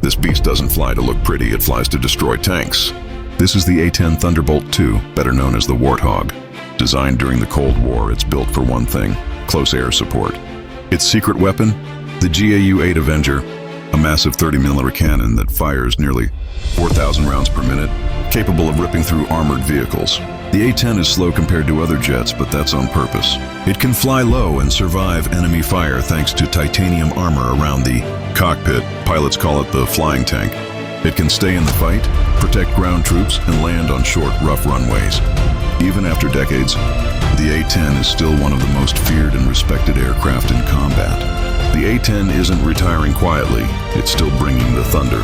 This beast doesn't fly to look pretty, it flies to destroy tanks. This is the A-10 Thunderbolt II, better known as the Warthog. Designed during the Cold War, it's built for one thing: close air support. Its secret weapon? The GAU-8 Avenger, a massive 30mm cannon that fires nearly 4,000 rounds per minute, capable of ripping through armored vehicles. The A-10 is slow compared to other jets, but that's on purpose. It can fly low and survive enemy fire thanks to titanium armor around the cockpit. Pilots call it the flying tank. It can stay in the fight, protect ground troops, and land on short, rough runways. Even after decades, the A-10 is still one of the most feared and respected aircraft in combat. The A-10 isn't retiring quietly, it's still bringing the thunder.